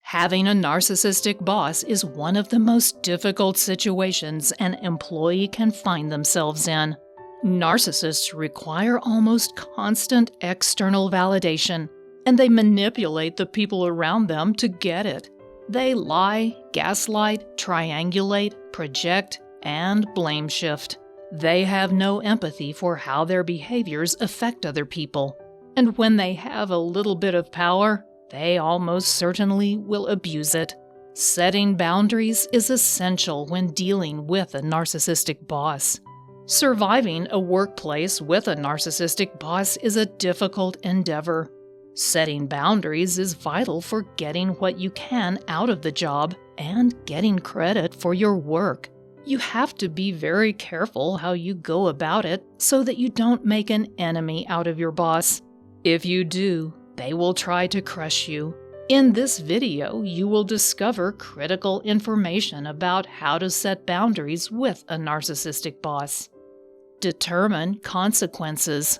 Having a narcissistic boss is one of the most difficult situations an employee can find themselves in. Narcissists require almost constant external validation, and they manipulate the people around them to get it. They lie, gaslight, triangulate, project, and blame shift. They have no empathy for how their behaviors affect other people. And when they have a little bit of power, they almost certainly will abuse it. Setting boundaries is essential when dealing with a narcissistic boss. Surviving a workplace with a narcissistic boss is a difficult endeavor. Setting boundaries is vital for getting what you can out of the job and getting credit for your work. You have to be very careful how you go about it so that you don't make an enemy out of your boss. If you do, they will try to crush you. In this video, you will discover critical information about how to set boundaries with a narcissistic boss. Determine consequences.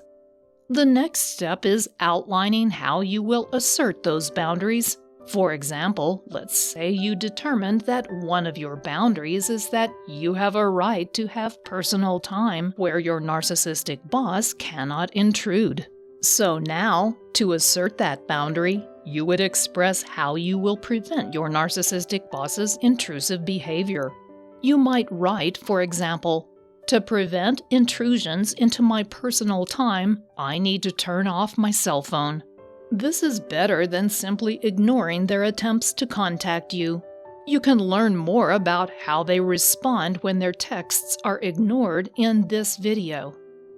The next step is outlining how you will assert those boundaries. For example, let's say you determined that one of your boundaries is that you have a right to have personal time where your narcissistic boss cannot intrude. So now, to assert that boundary, you would express how you will prevent your narcissistic boss's intrusive behavior. You might write, for example, "To prevent intrusions into my personal time, I need to turn off my cell phone." This is better than simply ignoring their attempts to contact you. You can learn more about how they respond when their texts are ignored in this video.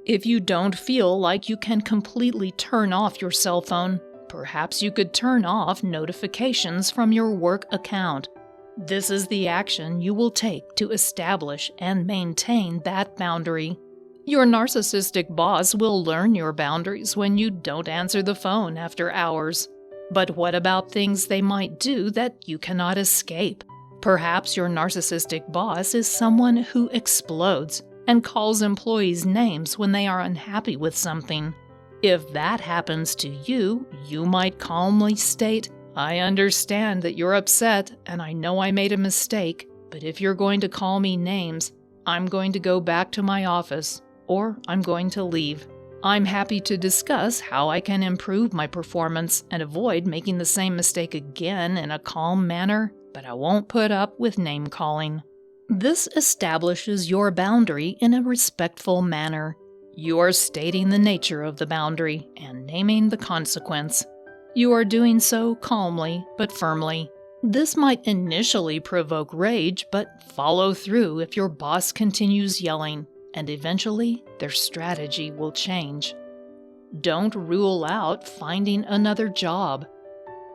If you don't feel like you can completely turn off your cell phone, perhaps you could turn off notifications from your work account. This is the action you will take to establish and maintain that boundary. Your narcissistic boss will learn your boundaries when you don't answer the phone after hours. But what about things they might do that you cannot escape? Perhaps your narcissistic boss is someone who explodes and calls employees names when they are unhappy with something. If that happens to you, you might calmly state, "I understand that you're upset and I know I made a mistake, but if you're going to call me names, I'm going to go back to my office or I'm going to leave. I'm happy to discuss how I can improve my performance and avoid making the same mistake again in a calm manner, but I won't put up with name calling." This establishes your boundary in a respectful manner. You are stating the nature of the boundary and naming the consequence. You are doing so calmly but firmly. This might initially provoke rage, but follow through if your boss continues yelling, and eventually their strategy will change. Don't rule out finding another job.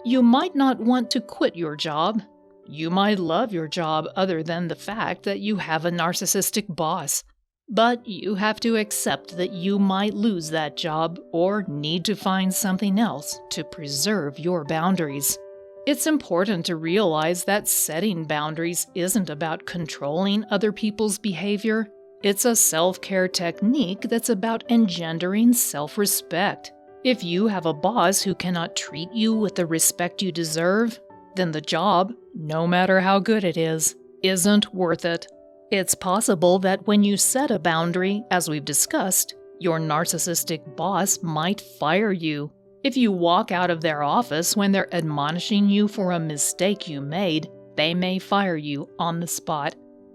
You might not want to quit your job. You might love your job other than the fact that you have a narcissistic boss. But you have to accept that you might lose that job or need to find something else to preserve your boundaries. It's important to realize that setting boundaries isn't about controlling other people's behavior. It's a self-care technique that's about engendering self-respect. If you have a boss who cannot treat you with the respect you deserve, then the job, no matter how good it is, isn't worth it. It's possible that when you set a boundary, as we've discussed, your narcissistic boss might fire you. If you walk out of their office when they're admonishing you for a mistake you made, they may fire you on the spot.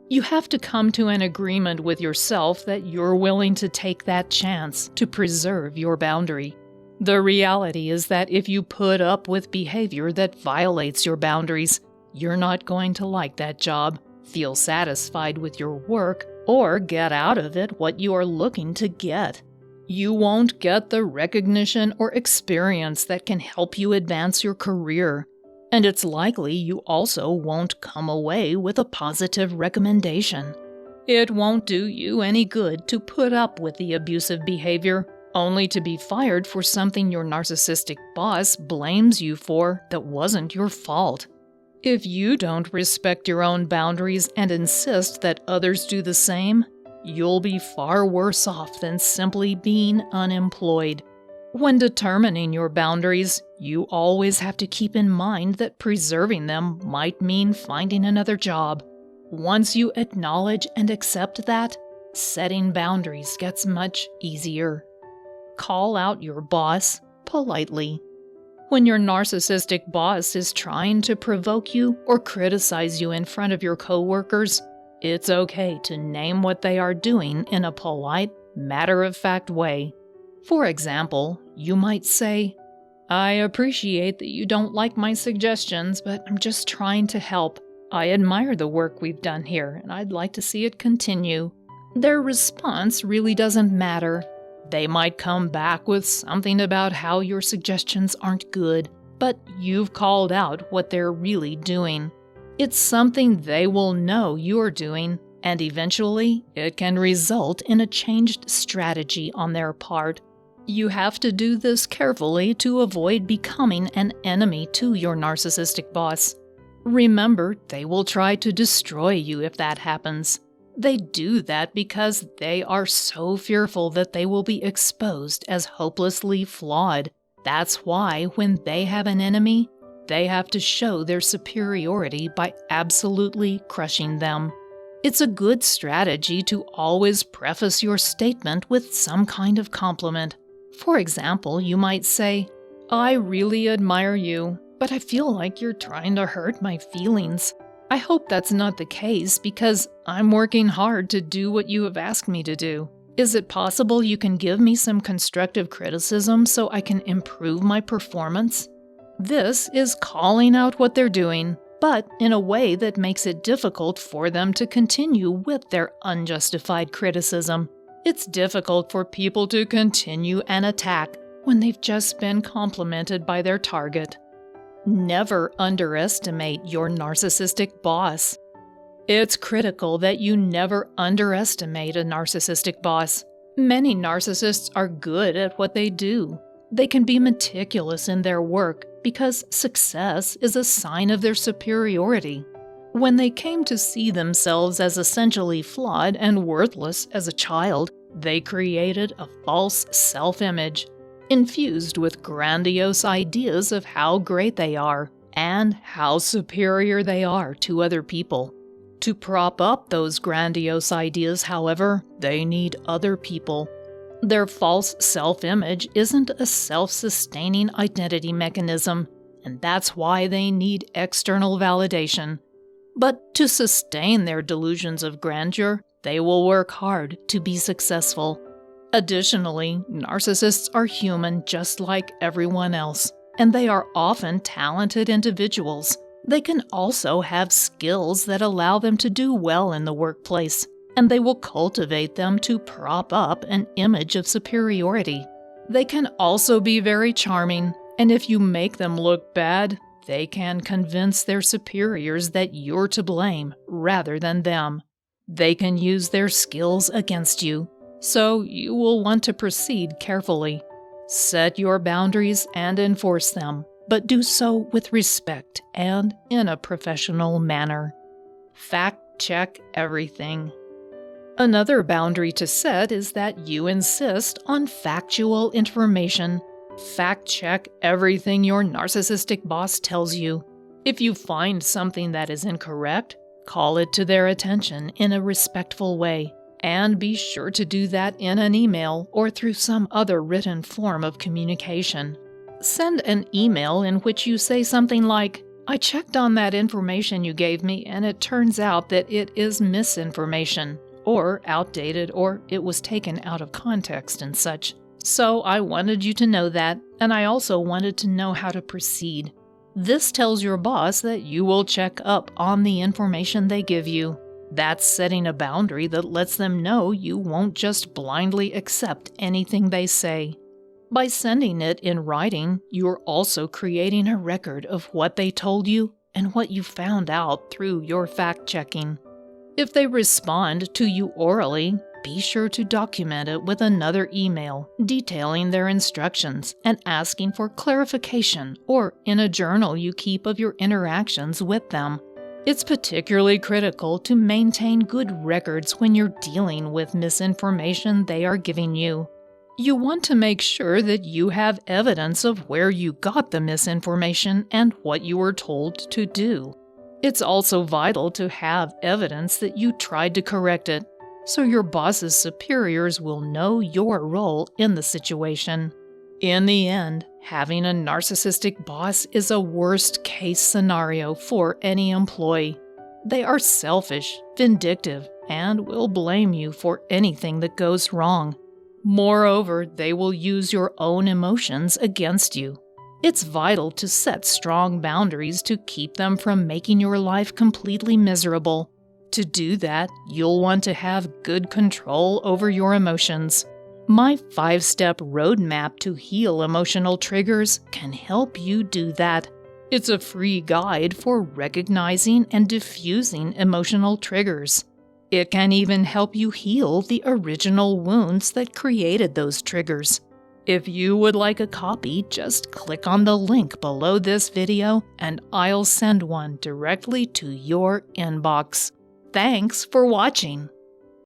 You have to come to an agreement with yourself that you're willing to take that chance to preserve your boundary. The reality is that if you put up with behavior that violates your boundaries, you're not going to like that job, feel satisfied with your work, or get out of it what you are looking to get. You won't get the recognition or experience that can help you advance your career, and it's likely you also won't come away with a positive recommendation. It won't do you any good to put up with the abusive behavior, only to be fired for something your narcissistic boss blames you for that wasn't your fault. If you don't respect your own boundaries and insist that others do the same, you'll be far worse off than simply being unemployed. When determining your boundaries, you always have to keep in mind that preserving them might mean finding another job. Once you acknowledge and accept that, setting boundaries gets much easier. Call out your boss politely. When your narcissistic boss is trying to provoke you or criticize you in front of your coworkers, it's okay to name what they are doing in a polite, matter-of-fact way. For example, you might say, "I appreciate that you don't like my suggestions, but I'm just trying to help. I admire the work we've done here, and I'd like to see it continue." Their response really doesn't matter. They might come back with something about how your suggestions aren't good, but you've called out what they're really doing. It's something they will know you're doing, and eventually it can result in a changed strategy on their part. You have to do this carefully to avoid becoming an enemy to your narcissistic boss. Remember, they will try to destroy you if that happens. They do that because they are so fearful that they will be exposed as hopelessly flawed. That's why when they have an enemy, they have to show their superiority by absolutely crushing them. It's a good strategy to always preface your statement with some kind of compliment. For example, you might say, "I really admire you, but I feel like you're trying to hurt my feelings. I hope that's not the case because I'm working hard to do what you have asked me to do. Is it possible you can give me some constructive criticism so I can improve my performance?" This is calling out what they're doing, but in a way that makes it difficult for them to continue with their unjustified criticism. It's difficult for people to continue an attack when they've just been complimented by their target. Never underestimate your narcissistic boss. It's critical that you never underestimate a narcissistic boss. Many narcissists are good at what they do. They can be meticulous in their work because success is a sign of their superiority. When they came to see themselves as essentially flawed and worthless as a child, they created a false self-image, infused with grandiose ideas of how great they are and how superior they are to other people. To prop up those grandiose ideas, however, they need other people. Their false self-image isn't a self-sustaining identity mechanism, and that's why they need external validation. But to sustain their delusions of grandeur, they will work hard to be successful. Additionally, narcissists are human just like everyone else, and they are often talented individuals. They can also have skills that allow them to do well in the workplace, and they will cultivate them to prop up an image of superiority. They can also be very charming, and if you make them look bad, they can convince their superiors that you're to blame rather than them. They can use their skills against you, so you will want to proceed carefully. Set your boundaries and enforce them, but do so with respect and in a professional manner. Fact-check everything. Another boundary to set is that you insist on factual information. Fact-check everything your narcissistic boss tells you. If you find something that is incorrect, call it to their attention in a respectful way, and be sure to do that in an email or through some other written form of communication. Send an email in which you say something like, "I checked on that information you gave me and it turns out that it is misinformation, or outdated, or it was taken out of context and such. So I wanted you to know that, and I also wanted to know how to proceed." This tells your boss that you will check up on the information they give you. That's setting a boundary that lets them know you won't just blindly accept anything they say. By sending it in writing, you're also creating a record of what they told you and what you found out through your fact-checking. If they respond to you orally, be sure to document it with another email detailing their instructions and asking for clarification, or in a journal you keep of your interactions with them. It's particularly critical to maintain good records when you're dealing with misinformation they are giving you. You want to make sure that you have evidence of where you got the misinformation and what you were told to do. It's also vital to have evidence that you tried to correct it, so your boss's superiors will know your role in the situation. In the end, having a narcissistic boss is a worst-case scenario for any employee. They are selfish, vindictive, and will blame you for anything that goes wrong. Moreover, they will use your own emotions against you. It's vital to set strong boundaries to keep them from making your life completely miserable. To do that, you'll want to have good control over your emotions. My 5-step roadmap to heal emotional triggers can help you do that. It's a free guide for recognizing and diffusing emotional triggers. It can even help you heal the original wounds that created those triggers. If you would like a copy, just click on the link below this video and I'll send one directly to your inbox. Thanks for watching.